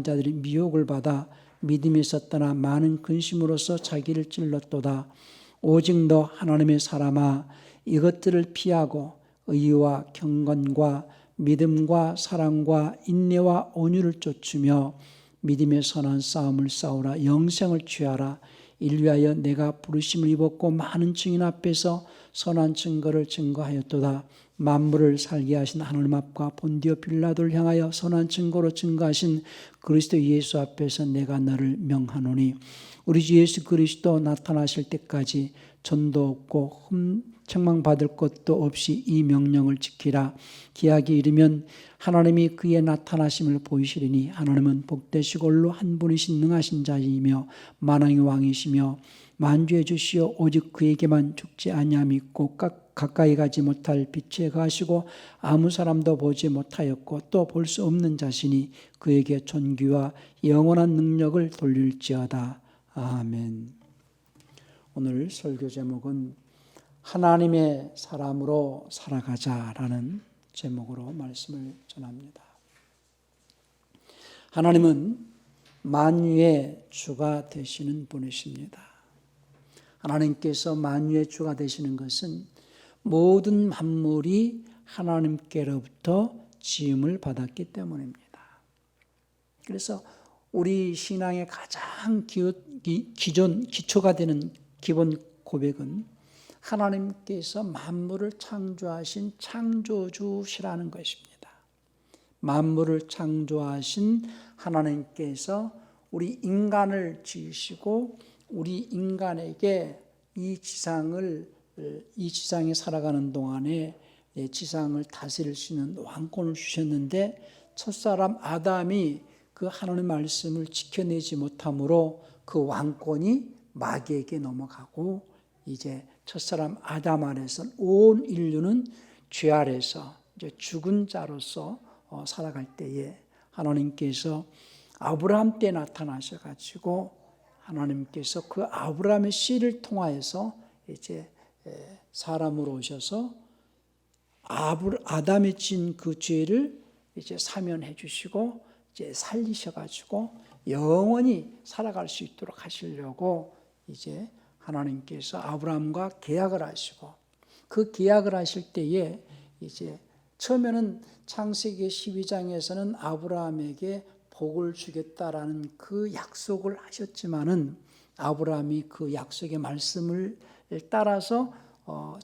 자들이 미혹을 받아 믿음에서 떠나 많은 근심으로서 자기를 찔렀도다. 오직 너 하나님의 사람아, 이것들을 피하고 의와 경건과 믿음과 사랑과 인내와 온유를 쫓으며 믿음의 선한 싸움을 싸우라. 영생을 취하라. 이를 위하여 내가 부르심을 입었고 많은 증인 앞에서 선한 증거를 증거하였도다. 만물을 살게 하신 하나님 앞과 본디오 빌라도를 향하여 선한 증거로 증거하신 그리스도 예수 앞에서 내가 너를 명하노니, 우리 주 예수 그리스도 나타나실 때까지 전도 없고 책망받을 것도 없이 이 명령을 지키라. 기약이 이르면 하나님이 그의 나타나심을 보이시리니 하나님은 복되시고 홀로 한 분이신 능하신 자이며 만왕의 왕이시며 만주해 주시어 오직 그에게만 죽지 아니함이 있고 가까이 가지 못할 빛에 가시고 아무 사람도 보지 못하였고 또 볼 수 없는 자신이 그에게 존귀와 영원한 능력을 돌릴지어다. 아멘. 오늘 설교 제목은 하나님의 사람으로 살아가자라는 제목으로 말씀을 전합니다. 하나님은 만유의 주가 되시는 분이십니다. 하나님께서 만유의 주가 되시는 것은 모든 만물이 하나님께로부터 지음을 받았기 때문입니다. 그래서 우리 신앙의 가장 기초가 되는 기본 고백은 하나님께서 만물을 창조하신 창조주시라는 것입니다. 만물을 창조하신 하나님께서 우리 인간을 지으시고 우리 인간에게 이 지상에 살아가는 동안에 지상을 다스릴 수 있는 왕권을 주셨는데, 첫사람 아담이 그 하나님의 말씀을 지켜내지 못함으로 그 왕권이 마귀에게 넘어가고, 이제 첫사람 아담 안에서 온 인류는 죄 아래서 이제 죽은 자로서 살아갈 때에 하나님께서 아브라함 때 나타나셔가지고 하나님께서 그 아브라함의 씨를 통하여서 이제 사람으로 오셔서 아담이 진 그 죄를 이제 사면해 주시고 이제 살리셔가지고 영원히 살아갈 수 있도록 하시려고 이제 하나님께서 아브라함과 계약을 하시고, 그 계약을 하실 때에 이제 처음에는 창세기 12장에서는 아브라함에게 복을 주겠다라는 그 약속을 하셨지만은 아브라함이 그 약속의 말씀을 따라서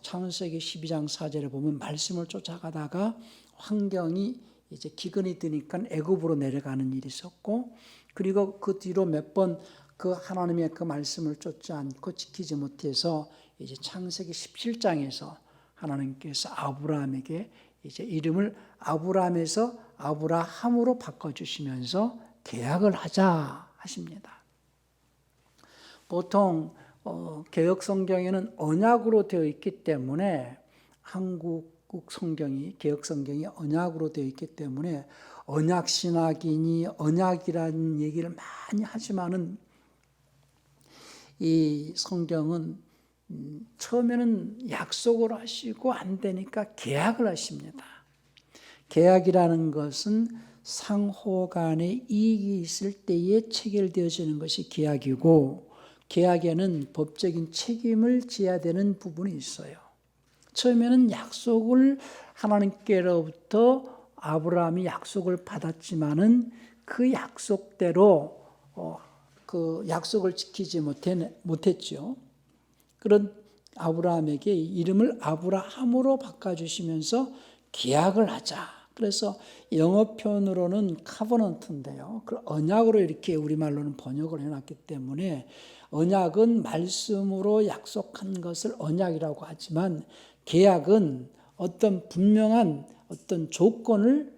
창세기 12장 4절에 보면 말씀을 쫓아가다가 환경이 이제 기근이 드니까 애굽으로 내려가는 일이 있었고, 그리고 그 뒤로 몇 번 그 하나님의 그 말씀을 쫓지 않고 지키지 못해서 이제 창세기 17장에서 하나님께서 아브라함에게 이제 이름을 아브라함에서 아브라함으로 바꿔주시면서 계약을 하자 하십니다. 보통 개역 성경에는 언약으로 되어 있기 때문에, 한국 성경이 개역 성경이 언약으로 되어 있기 때문에 언약 신학이니 언약이라는 얘기를 많이 하지만은 이 성경은 처음에는 약속을 하시고 안 되니까 계약을 하십니다. 계약이라는 것은 상호 간에 이익이 있을 때에 체결되어지는 것이 계약이고, 계약에는 법적인 책임을 져야 되는 부분이 있어요. 처음에는 약속을 하나님께로부터 아브라함이 약속을 받았지만은 그 약속대로 그 약속을 지키지 못했죠. 그런 아브라함에게 이름을 아브라함으로 바꿔주시면서 계약을 하자. 그래서 영어 표현으로는 카버넌트인데요. 그 언약으로 이렇게 우리말로는 번역을 해놨기 때문에 언약은 말씀으로 약속한 것을 언약이라고 하지만, 계약은 어떤 분명한 어떤 조건을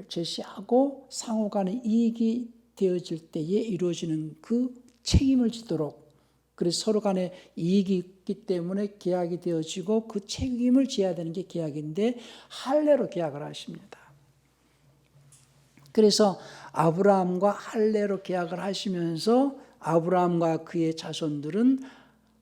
제시하고 상호 간의 이익이 되어질 때에 이루어지는 그 책임을 지도록, 그래서 서로 간에 이익이 있기 때문에 계약이 되어지고 그 책임을 져야 되는 게 계약인데 할례로 계약을 하십니다. 그래서 아브라함과 할례로 계약을 하시면서 아브라함과 그의 자손들은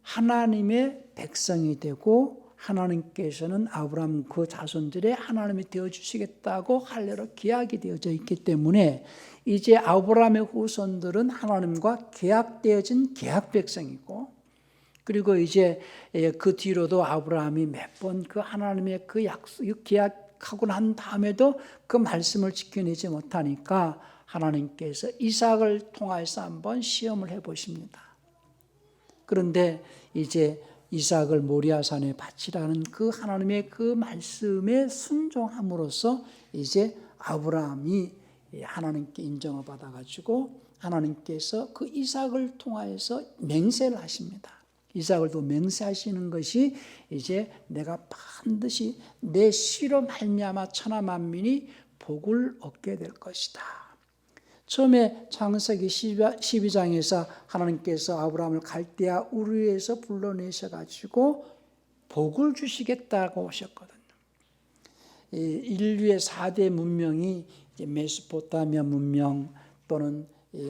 하나님의 백성이 되고 하나님께서는 아브라함 그 자손들의 하나님이 되어주시겠다고 할례로 계약이 되어져 있기 때문에 이제 아브라함의 후손들은 하나님과 계약되어진 계약 백성이고, 그리고 이제 그 뒤로도 아브라함이 몇 번 그 하나님의 그 약속, 계약하고 난 다음에도 그 말씀을 지켜내지 못하니까 하나님께서 이삭을 통해서 한번 시험을 해보십니다. 그런데 이제 이삭을 모리아산에 바치라는 그 하나님의 그 말씀에 순종함으로써 이제 아브라함이 하나님께 인정을 받아가지고 하나님께서 그 이삭을 통하여서 맹세를 하십니다. 이삭을 또 맹세하시는 것이 이제 내가 반드시 내 씨로 말미암아 천하 만민이 복을 얻게 될 것이다. 처음에 창세기 12장에서 하나님께서 아브라함을 갈대아 우르에서 불러내셔가지고 복을 주시겠다고 하셨거든요. 인류의 4대 문명이 메소포타미아 문명 또는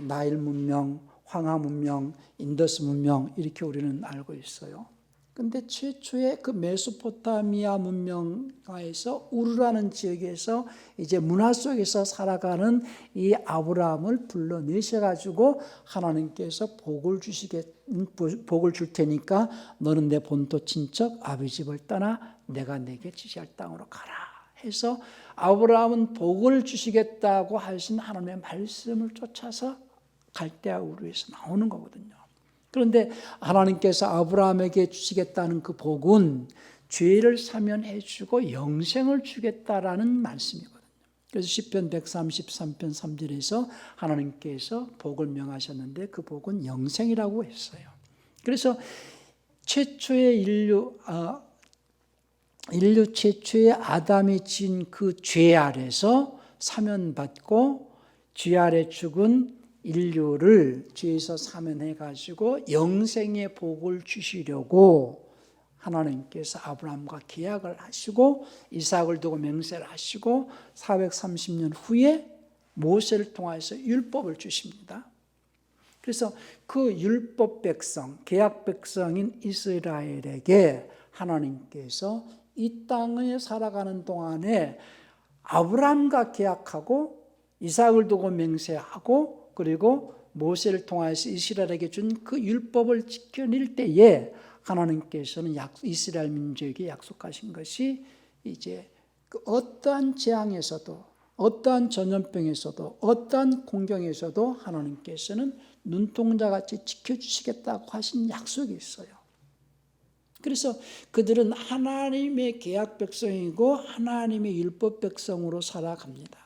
나일 문명, 황하 문명, 인더스 문명 이렇게 우리는 알고 있어요. 근데 최초의 그 메소포타미아 문명에서 우르라는 지역에서 이제 문화 속에서 살아가는 이 아브라함을 불러내셔가지고 하나님께서 복을 줄 테니까 너는 내 본토 친척 아비 집을 떠나 내가 내게 지시할 땅으로 가라 해서 아브라함은 복을 주시겠다고 하신 하나님의 말씀을 쫓아서 갈대아 우르에서 나오는 거거든요. 그런데 하나님께서 아브라함에게 주시겠다는 그 복은 죄를 사면해 주고 영생을 주겠다라는 말씀이거든요. 그래서 시편 133편 3절에서 하나님께서 복을 명하셨는데 그 복은 영생이라고 했어요. 그래서 최초의 인류 최초의 아담이 지은 그 죄 아래서 사면받고 죄 아래 죽은 인류를 죄에서 사면해가지고 영생의 복을 주시려고 하나님께서 아브라함과 계약을 하시고 이삭을 두고 맹세를 하시고 430년 후에 모세를 통해서 율법을 주십니다. 그래서 그 율법 백성, 계약 백성인 이스라엘에게 하나님께서 이 땅에 살아가는 동안에 아브라함과 계약하고 이삭을 두고 맹세하고 그리고 모세를 통해서 이스라엘에게 준 그 율법을 지켜낼 때에 하나님께서는 이스라엘 민족에게 약속하신 것이 이제 그 어떠한 재앙에서도 어떠한 전염병에서도 어떠한 공경에서도 하나님께서는 눈동자같이 지켜주시겠다고 하신 약속이 있어요. 그래서 그들은 하나님의 계약 백성이고 하나님의 율법 백성으로 살아갑니다.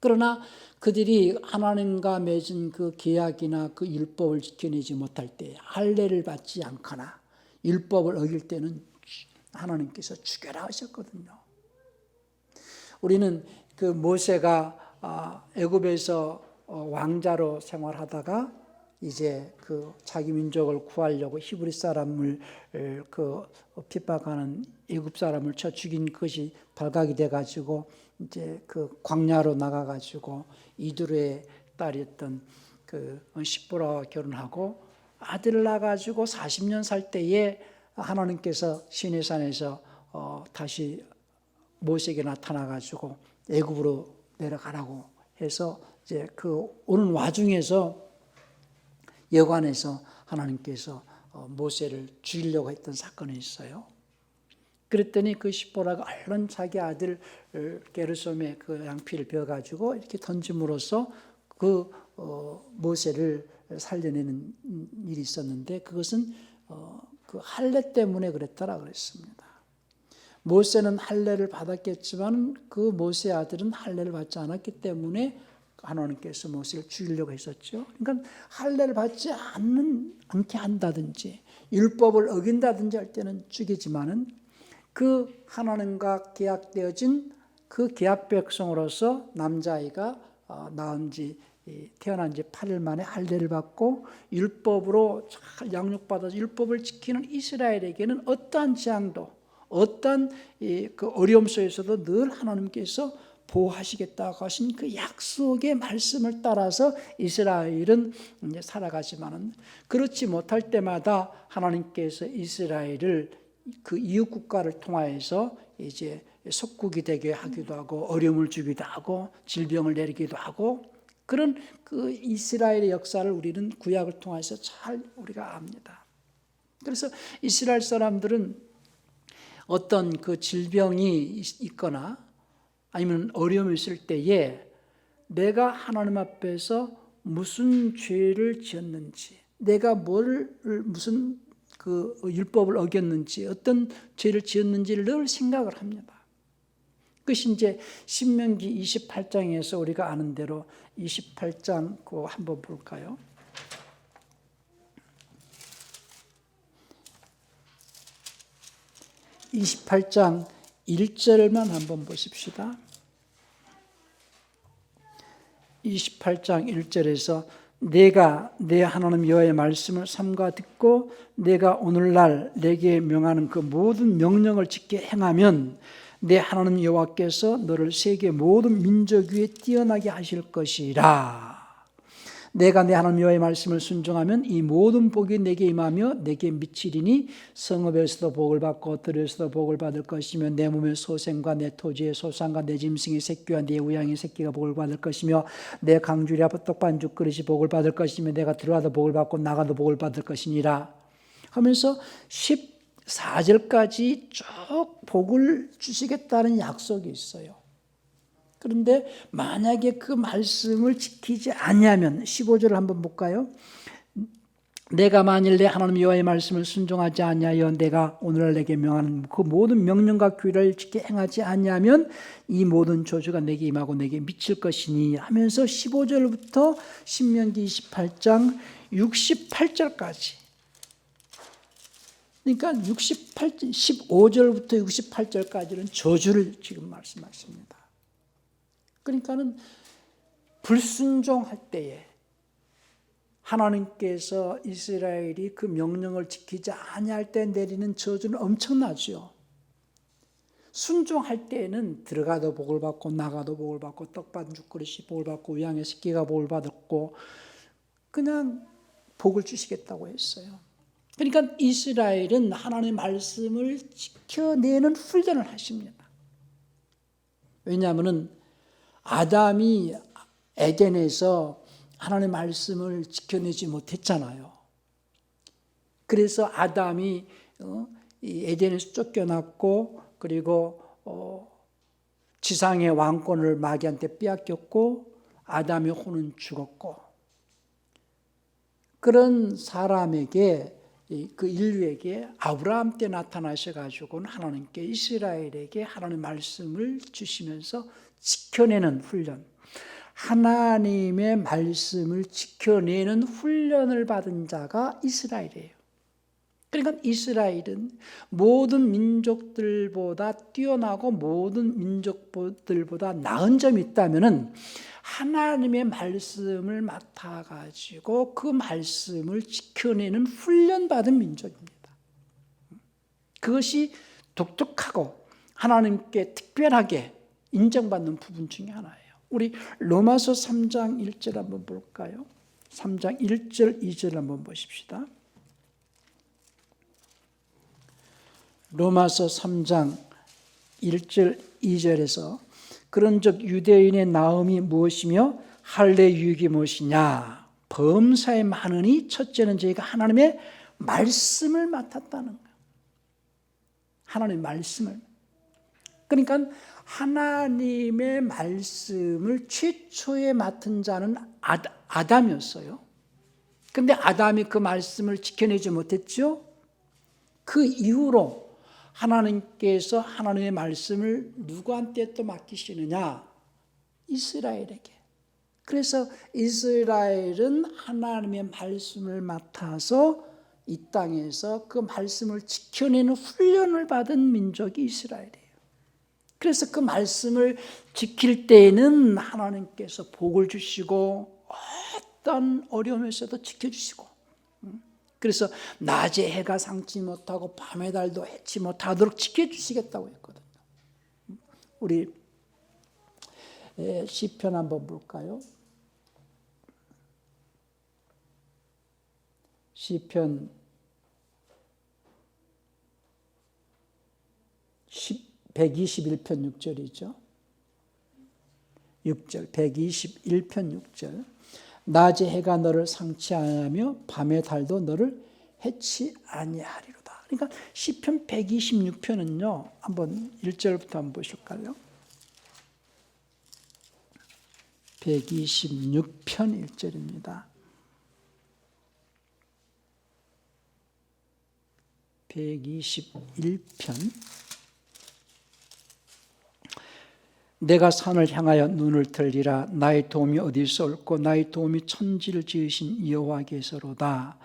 그러나 그들이 하나님과 맺은 그 계약이나 그 율법을 지켜내지 못할 때 할례를 받지 않거나 율법을 어길 때는 하나님께서 죽여라 하셨거든요. 우리는 그 모세가 애굽에서 왕자로 생활하다가 이제 그 자기 민족을 구하려고 히브리 사람을 그 핍박하는 애굽 사람을 쳐 죽인 것이 발각이 돼가지고 이제 그 광야로 나가가지고 이두르의 딸이었던 그 십보라와 결혼하고 아들을 낳아가지고 40년 살 때에 하나님께서 시내산에서 다시 모세에게 나타나가지고 애굽으로 내려가라고 해서 이제 그 오는 와중에서 여관에서 하나님께서 모세를 죽이려고 했던 사건이 있어요. 그랬더니 그 십보라가 얼른 자기 아들 게르솜의 그 양피를 베어가지고 이렇게 던짐으로써 그 모세를 살려내는 일이 있었는데 그것은 그 할례 때문에 그랬다라 그랬습니다. 모세는 할례를 받았겠지만 그 모세 아들은 할례를 받지 않았기 때문에 하나님께서 모세를 죽이려고 했었죠. 그러니까 할례를 받지 않게 한다든지 율법을 어긴다든지 할 때는 죽이지만은 그 하나님과 계약되어진 그 계약 백성으로서 남자아이가 태어난 지 8일 만에 할례를 받고 율법으로 잘 양육받아서 율법을 지키는 이스라엘에게는 어떠한 재앙도 어떠한 그 어려움 속에서도 늘 하나님께서 보호하시겠다고 하신 그 약속의 말씀을 따라서 이스라엘은 이제 살아가지만은 그렇지 못할 때마다 하나님께서 이스라엘을 그 이웃 국가를 통하여서 이제 속국이 되게 하기도 하고 어려움을 주기도 하고 질병을 내리기도 하고 그런 그 이스라엘의 역사를 우리는 구약을 통해서 잘 우리가 압니다. 그래서 이스라엘 사람들은 어떤 그 질병이 있거나 아니면 어려움이 있을 때에 내가 하나님 앞에서 무슨 죄를 지었는지, 내가 무슨 그 율법을 어겼는지, 어떤 죄를 지었는지를 늘 생각을 합니다. 그것이 이제 신명기 28장에서 우리가 아는 대로 28장 그 한번 볼까요? 28장 1절만 한번 보십시다. 28장 1절에서 내가 내 하나님 여호와의 말씀을 삼가 듣고 내가 오늘날 내게 명하는 그 모든 명령을 지켜 행하면 내 하나님 여호와께서 너를 세계 모든 민족 위에 뛰어나게 하실 것이라. 내가 내 하나님 여호와의 말씀을 순종하면 이 모든 복이 내게 임하며 내게 미치리니 성읍에서도 복을 받고 들에서도 복을 받을 것이며 내 몸의 소생과 내 토지의 소산과 내 짐승의 새끼와 내 우양의 새끼가 복을 받을 것이며 내 강주리 앞에 떡반죽 그릇이 복을 받을 것이며 내가 들어와도 복을 받고 나가도 복을 받을 것이니라 하면서 14절까지 쭉 복을 주시겠다는 약속이 있어요. 그런데 만약에 그 말씀을 지키지 아니하면 15절을 한번 볼까요? 내가 만일 내 하나님 여호와의 말씀을 순종하지 아니하여 내가 오늘날 내게 명하는 그 모든 명령과 규례를 지켜 행하지 아니하면 이 모든 저주가 내게 임하고 내게 미칠 것이니 하면서 15절부터 신명기 28장 68절까지 그러니까 15절부터 68절까지는 저주를 지금 말씀하십니다. 그러니까는 불순종할 때에 하나님께서 이스라엘이 그 명령을 지키지 아니할 때 내리는 저주는 엄청나죠. 순종할 때에는 들어가도 복을 받고 나가도 복을 받고 떡반죽 그릇이 복을 받고 우양의 새끼가 복을 받았고 그냥 복을 주시겠다고 했어요. 그러니까 이스라엘은 하나님의 말씀을 지켜내는 훈련을 하십니다. 왜냐하면 아담이 에덴에서 하나님의 말씀을 지켜내지 못했잖아요. 그래서 아담이 이 에덴에서 쫓겨났고 그리고 지상의 왕권을 마귀한테 빼앗겼고 아담의 혼은 죽었고 그런 사람에게 그 인류에게 아브라함 때 나타나셔가지고는 하나님께 이스라엘에게 하나님의 말씀을 주시면서 지켜내는 훈련, 하나님의 말씀을 지켜내는 훈련을 받은 자가 이스라엘이에요. 그러니까 이스라엘은 모든 민족들보다 뛰어나고 모든 민족들보다 나은 점이 있다면은 하나님의 말씀을 맡아가지고 그 말씀을 지켜내는 훈련받은 민족입니다. 그것이 독특하고 하나님께 특별하게 인정받는 부분 중에 하나예요. 우리 로마서 3장 1절 한번 볼까요? 3장 1절 2절 한번 보십시다. 로마서 3장 1절 2절에서 그런즉 유대인의 나음이 무엇이며 할례 유익이 무엇이냐 범사에 많으니 첫째는 저희가 하나님의 말씀을 맡았다는 거예요. 하나님의 말씀을. 그러니까 하나님의 말씀을 최초에 맡은 자는 아담이었어요. 그런데 아담이 그 말씀을 지켜내지 못했죠. 그 이후로 하나님께서 하나님의 말씀을 누구한테 또 맡기시느냐? 이스라엘에게. 그래서 이스라엘은 하나님의 말씀을 맡아서 이 땅에서 그 말씀을 지켜내는 훈련을 받은 민족이 이스라엘이에요. 그래서 그 말씀을 지킬 때에는 하나님께서 복을 주시고 어떤 어려움에서도 지켜주시고 그래서 낮에 해가 상치 못하고 밤의 달도 해치 못하도록 지켜주시겠다고 했거든요. 우리 시편 한번 볼까요? 시편 121편 6절이죠. 6절, 121편 6절. 낮의 해가 너를 상치 아니하며 밤의 달도 너를 해치 아니하리로다. 그러니까 시편 126편은요. 한번 1절부터 한번 보실까요? 126편 1절입니다. 121편. 내가 산을 향하여 눈을 들리라. 나의 도움이 어디서 올고 나의 도움이 천지를 지으신 여호와께서로다.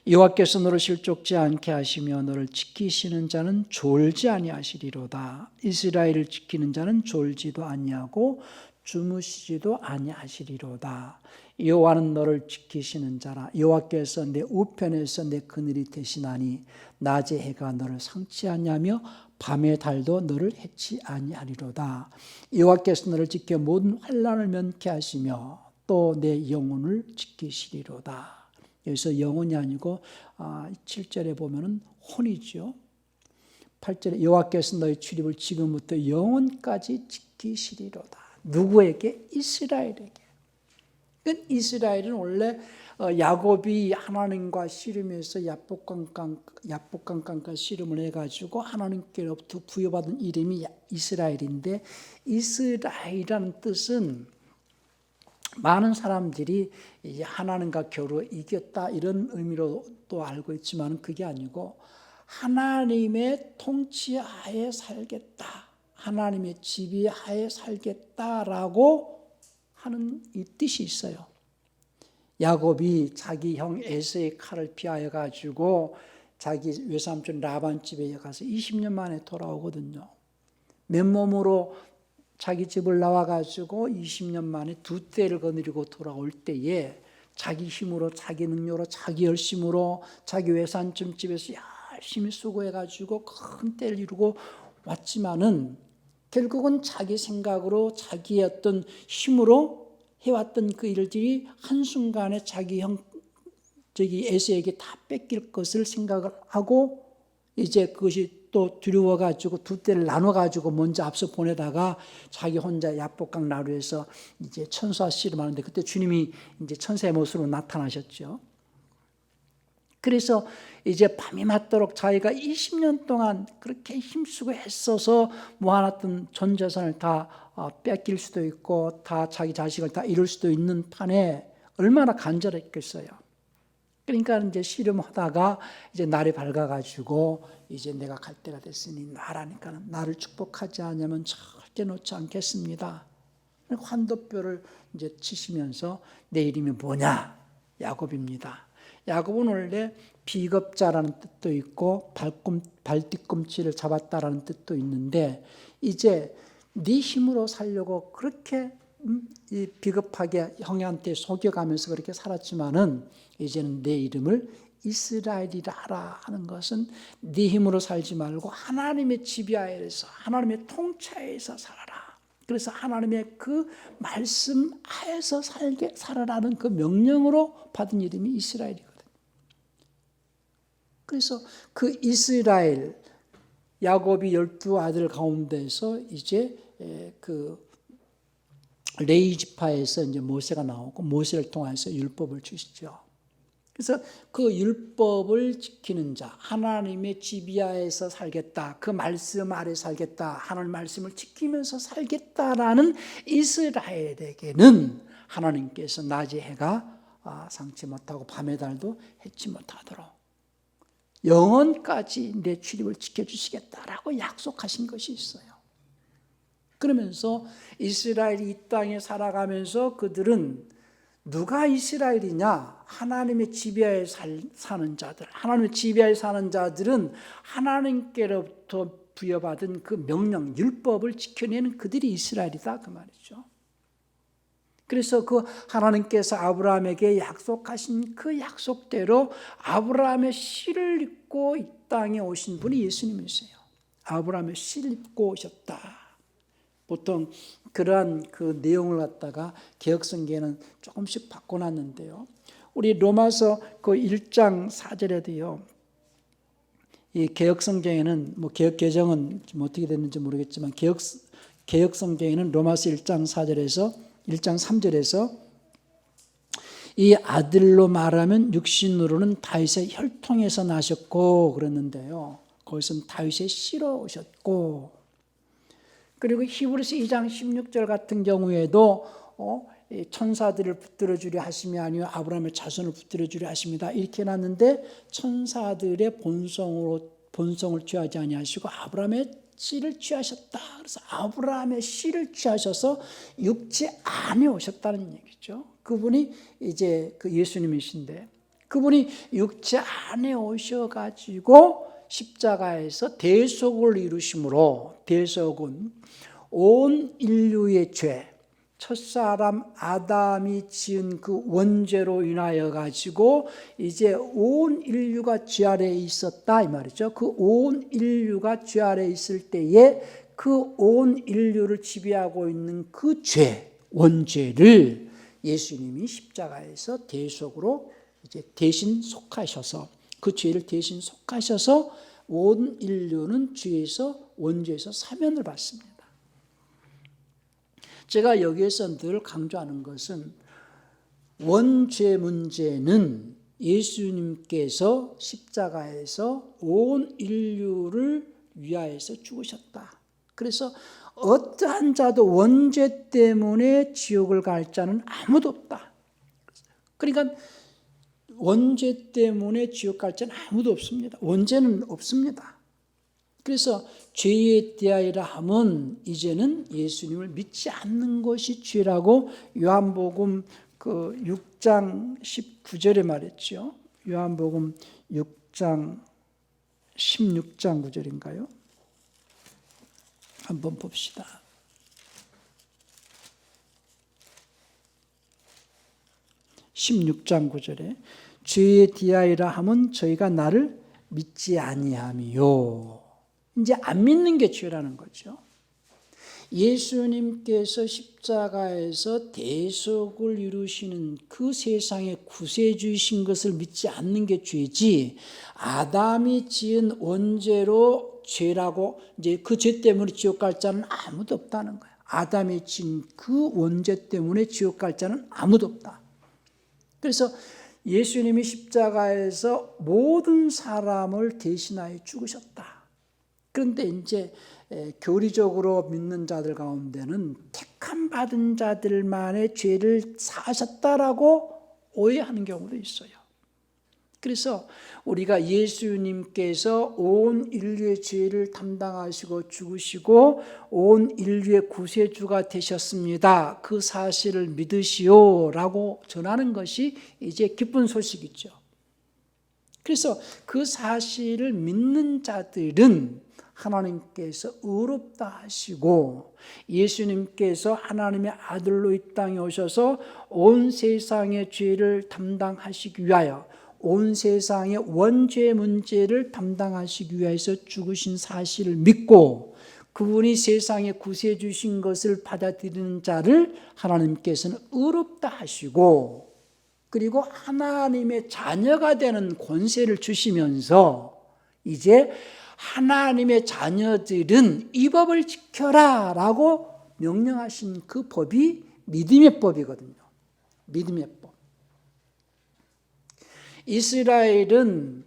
여호와께서 너를 실족지 않게 하시며 너를 지키시는 자는 졸지 아니하시리로다. 이스라엘을 지키는 자는 졸지도 아니하고 주무시지도 아니하시리로다. 여호와는 너를 지키시는 자라. 여호와께서 내 우편에서 내 그늘이 되시나니 낮의 해가 너를 상치 아니하며 밤의 달도 너를 해치 아니하리로다. 여호와께서 너를 지켜 모든 환난을 면케 하시며 또 내 영혼을 지키시리로다. 여기서 영혼이 아니고 7절에 보면은 혼이죠. 8절에 여호와께서 너의 출입을 지금부터 영원까지 지키시리로다. 누구에게? 이스라엘에게. 그러니까 이스라엘은 원래 야곱이 하나님과 씨름해서 야복강강과 씨름을 해가지고 하나님께로부터 부여받은 이름이 이스라엘인데, 이스라엘이라는 뜻은 많은 사람들이 하나님과 겨루 이겼다 이런 의미로 또 알고 있지만 그게 아니고 하나님의 통치하에 살겠다, 하나님의 지배하에 살겠다라고 하는 이 뜻이 있어요. 야곱이 자기 형 에서의 칼을 피하여 가지고 자기 외삼촌 라반 집에 가서 20년 만에 돌아오거든요. 맨몸으로 자기 집을 나와가지고 20년 만에 두 떼를 거느리고 돌아올 때에 자기 힘으로, 자기 능력으로, 자기 열심으로 자기 외삼촌 집에서 열심히 수고해가지고 큰 떼를 이루고 왔지만은 결국은 자기 생각으로 자기의 어떤 힘으로 해왔던 그 일들이 한순간에 자기 형 에서에게 다 뺏길 것을 생각을 하고 이제 그것이 또 두려워가지고 두 떼를 나눠가지고 먼저 앞서 보내다가 자기 혼자 야복강 나루에서 이제 천사와 씨름하는데 그때 주님이 이제 천사의 모습으로 나타나셨죠. 그래서 이제 밤이 맞도록 자기가 20년 동안 그렇게 힘쓰고 애써서 모아놨던 전 재산을 다 뺏길 수도 있고 다 자기 자식을 다 잃을 수도 있는 판에 얼마나 간절했겠어요. 그러니까 이제 씨름하다가 이제 날이 밝아가지고 이제 내가 갈 때가 됐으니 나라니까 나를 축복하지 않으면 절대 놓지 않겠습니다. 환도뼈를 이제 치시면서 내 이름이 뭐냐? 야곱입니다. 야곱은 원래 비겁자라는 뜻도 있고 발뒤꿈치를 잡았다라는 뜻도 있는데 이제 네 힘으로 살려고 그렇게 비겁하게 형한테 속여가면서 그렇게 살았지만은 이제는 내 이름을 이스라엘이라 하라 하는 것은 네 힘으로 살지 말고 하나님의 지배하에서 하나님의 통치하에서 살아라. 그래서 하나님의 그 말씀 하에서 살아라는 그 명령으로 받은 이름이 이스라엘이거든요. 그래서 그 이스라엘 야곱이 12아들 가운데서 이제 그 레위 지파에서 이제 모세가 나오고 모세를 통해서 율법을 주시죠. 그래서 그 율법을 지키는 자, 하나님의 지비하에서 살겠다, 그 말씀 아래 살겠다, 하나님 말씀을 지키면서 살겠다라는 이스라엘에게는 하나님께서 낮의 해가 상치 못하고 밤의 달도 해치 못하도록 영원까지 내 출입을 지켜주시겠다라고 약속하신 것이 있어요. 그러면서 이스라엘이 이 땅에 살아가면서 그들은 누가 이스라엘이냐? 하나님의 지배하에 사는 자들. 하나님의 지배하에 사는 자들은 하나님께로부터 부여받은 그 명령, 율법을 지켜내는 그들이 이스라엘이다 그 말이죠. 그래서 그 하나님께서 아브라함에게 약속하신 그 약속대로 아브라함의 씨를 입고 이 땅에 오신 분이 예수님이세요. 아브라함의 씨를 입고 오셨다. 보통 그러한 그 내용을 갖다가 개역성경에는 조금씩 바꿔놨는데요. 우리 로마서 그 1장 4절에도요. 이 개혁 성경에는 개혁 개정은 좀 어떻게 됐는지 모르겠지만 개혁 성경에는 로마서 1장 4절에서 1장 3절에서 이 아들로 말하면 육신으로는 다윗의 혈통에서 나셨고 그랬는데요. 거기서는 다윗의 씨로 오셨고, 그리고 히브리서 2장 16절 같은 경우에도 천사들을 붙들어 주려 하심이 아니요 아브라함의 자손을 붙들어 주려 하십니다. 이렇게 해놨는데 천사들의 본성을 취하지 아니하시고 아브라함의 씨를 취하셨다. 그래서 아브라함의 씨를 취하셔서 육체 안에 오셨다는 얘기죠. 그분이 이제 그 예수님이신데, 그분이 육체 안에 오셔가지고 십자가에서 대속을 이루심으로, 대속은 온 인류의 죄, 첫사람 아담이 지은 그 원죄로 인하여 가지고 이제 온 인류가 죄 아래에 있었다 이 말이죠. 그 온 인류가 죄 아래에 있을 때에 그 온 인류를 지배하고 있는 그 죄, 원죄를 예수님이 십자가에서 대속으로 이제 대신 속하셔서, 그 죄를 대신 속하셔서 온 인류는 죄에서, 원죄에서 사면을 받습니다. 제가 여기에서 늘 강조하는 것은 원죄 문제는 예수님께서 십자가에서 온 인류를 위하여서 죽으셨다. 그래서 어떠한 자도 원죄 때문에 지옥을 갈 자는 아무도 없다. 그러니까 원죄 때문에 지옥 갈 자는 아무도 없습니다. 원죄는 없습니다. 그래서 죄에 대하여라 함은 이제는 예수님을 믿지 않는 것이 죄라고 요한복음 그 6장 19절에 말했죠. 요한복음 6장 16장 9절인가요? 한번 봅시다. (16장 9절에) 죄에 대하여라 함은 저희가 나를 믿지 아니함이요. 이제 안 믿는 게 죄라는 거죠. 예수님께서 십자가에서 대속을 이루시는 그 세상의 구세주이신 것을 믿지 않는 게 죄지, 아담이 지은 원죄로 죄라고 이제 그 죄 때문에 지옥 갈 자는 아무도 없다는 거예요. 아담이 지은 그 원죄 때문에 지옥 갈 자는 아무도 없다. 그래서 예수님이 십자가에서 모든 사람을 대신하여 죽으셨다. 그런데 이제 교리적으로 믿는 자들 가운데는 택함 받은 자들만의 죄를 사하셨다라고 오해하는 경우도 있어요. 그래서 우리가 예수님께서 온 인류의 죄를 담당하시고 죽으시고 온 인류의 구세주가 되셨습니다. 그 사실을 믿으시오라고 전하는 것이 이제 기쁜 소식이죠. 그래서 그 사실을 믿는 자들은 하나님께서 의롭다 하시고, 예수님께서 하나님의 아들로 이 땅에 오셔서 온 세상의 죄를 담당하시기 위하여, 온 세상의 원죄 문제를 담당하시기 위해서 죽으신 사실을 믿고 그분이 세상에 구세주신 것을 받아들이는 자를 하나님께서는 의롭다 하시고, 그리고 하나님의 자녀가 되는 권세를 주시면서 이제 하나님의 자녀들은 이 법을 지켜라 라고 명령하신 그 법이 믿음의 법이거든요. 믿음의 법. 이스라엘은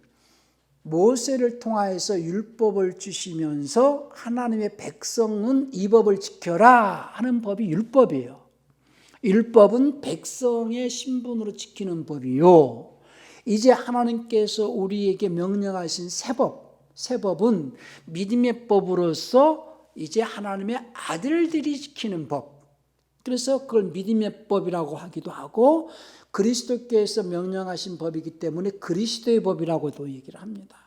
모세를 통하여서 율법을 주시면서 하나님의 백성은 이 법을 지켜라 하는 법이 율법이에요. 율법은 백성의 신분으로 지키는 법이요, 이제 하나님께서 우리에게 명령하신 새 법은 믿음의 법으로서 이제 하나님의 아들들이 지키는 법. 그래서 그걸 믿음의 법이라고 하기도 하고, 그리스도께서 명령하신 법이기 때문에 그리스도의 법이라고도 얘기를 합니다.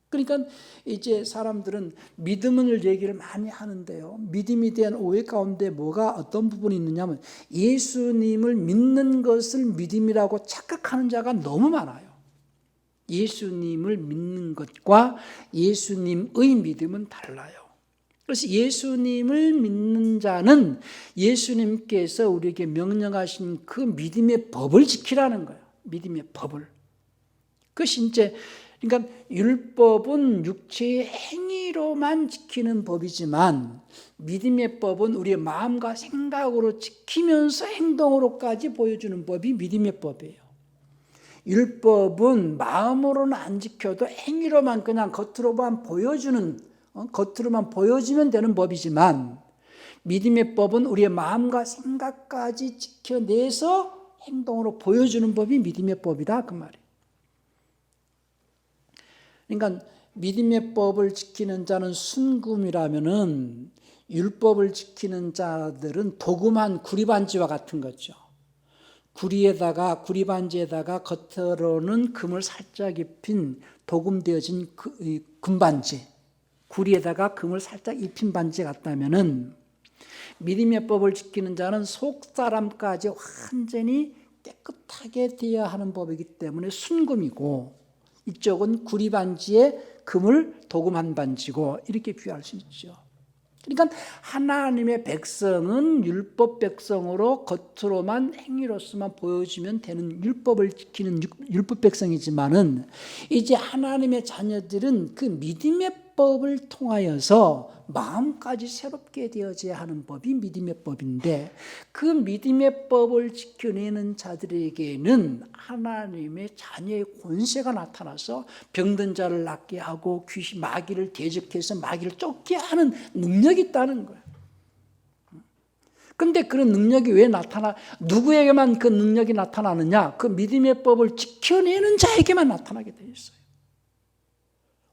그러니까 이제 사람들은 믿음을 얘기를 많이 하는데요, 믿음에 대한 오해 가운데 어떤 부분이 있느냐면 예수님을 믿는 것을 믿음이라고 착각하는 자가 너무 많아요. 예수님을 믿는 것과 예수님의 믿음은 달라요. 그래서 예수님을 믿는 자는 예수님께서 우리에게 명령하신 그 믿음의 법을 지키라는 거예요. 믿음의 법을. 그것이 이제 그러니까 율법은 육체의 행위로만 지키는 법이지만 믿음의 법은 우리의 마음과 생각으로 지키면서 행동으로까지 보여주는 법이 믿음의 법이에요. 율법은 마음으로는 안 지켜도 행위로만 그냥 겉으로만 보여주면 되는 법이지만 믿음의 법은 우리의 마음과 생각까지 지켜내서 행동으로 보여주는 법이 믿음의 법이다 그 말이에요. 그러니까 믿음의 법을 지키는 자는 순금이라면은 율법을 지키는 자들은 도금한 구리반지와 같은 거죠. 구리반지에다가 겉으로는 금을 살짝 입힌 도금되어진 금반지, 구리에다가 금을 살짝 입힌 반지 같다면은 믿음의 법을 지키는 자는 속사람까지 완전히 깨끗하게 되어야 하는 법이기 때문에 순금이고, 이쪽은 구리반지에 금을 도금한 반지고, 이렇게 비유할 수 있죠. 그러니까 하나님의 백성은 율법 백성으로 겉으로만 행위로서만 보여주면 되는 율법을 지키는 율법 백성이지만은 이제 하나님의 자녀들은 그 믿음의 법을 통하여서 마음까지 새롭게 되어져야 하는 법이 믿음의 법인데, 그 믿음의 법을 지켜내는 자들에게는 하나님의 자녀의 권세가 나타나서 병든 자를 낫게 하고 귀신 마귀를 대적해서 마귀를 쫓게 하는 능력이 있다는 거예요. 그런데 그런 능력이 왜 누구에게만 그 능력이 나타나느냐? 그 믿음의 법을 지켜내는 자에게만 나타나게 되어 있어요.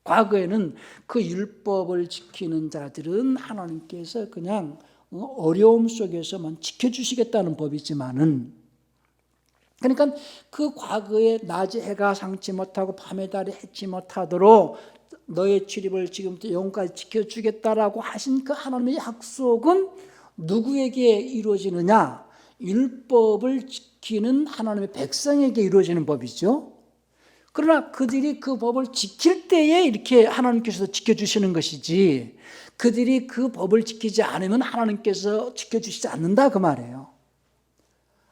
과거에는 그 율법을 지키는 자들은 하나님께서 그냥 어려움 속에서만 지켜주시겠다는 법이지만은, 그러니까 그 과거에 낮에 해가 상치 못하고 밤에 달이 해치 못하도록 너의 출입을 지금부터 영원까지 지켜주겠다라고 하신 그 하나님의 약속은 누구에게 이루어지느냐? 율법을 지키는 하나님의 백성에게 이루어지는 법이죠. 그러나 그들이 그 법을 지킬 때에 이렇게 하나님께서 지켜주시는 것이지, 그들이 그 법을 지키지 않으면 하나님께서 지켜주시지 않는다 그 말이에요.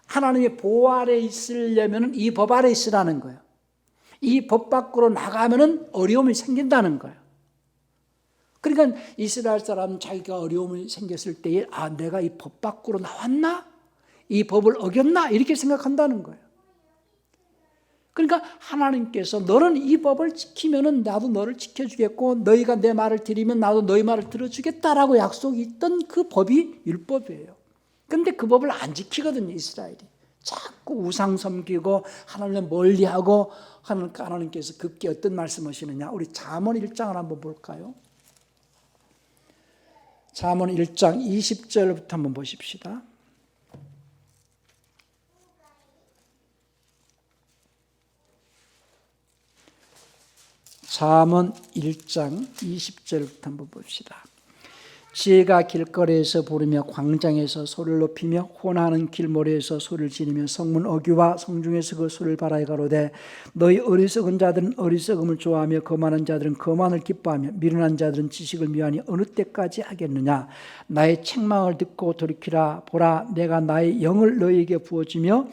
하나님의 보호 아래 있으려면 이 법 아래 있으라는 거예요. 이 법 밖으로 나가면 어려움이 생긴다는 거예요. 그러니까 이스라엘 사람은 자기가 어려움이 생겼을 때에 내가 이 법 밖으로 나왔나? 이 법을 어겼나? 이렇게 생각한다는 거예요. 그러니까 하나님께서 너는 이 법을 지키면은 나도 너를 지켜주겠고, 너희가 내 말을 들으면 나도 너희 말을 들어주겠다라고 약속이 있던 그 법이 율법이에요. 그런데 그 법을 안 지키거든요, 이스라엘이. 자꾸 우상 섬기고 하나님을 멀리하고. 하나님께서 급기 어떤 말씀하시느냐? 우리 잠언 1장을 한번 볼까요? 잠언 1장 20절부터 한번 보십시다. 잠언 1장 20절부터 한번 봅시다. 지혜가 길거리에서 부르며 광장에서 소리를 높이며 혼하는 길모래에서 소리를 지르며 성문 어귀와 성중에서 그 소리를 바라에 가로되 너희 어리석은 자들은 어리석음을 좋아하며 거만한 자들은 거만을 기뻐하며 미련한 자들은 지식을 미워하니 어느 때까지 하겠느냐? 나의 책망을 듣고 돌이키라. 보라, 내가 나의 영을 너희에게 부어주며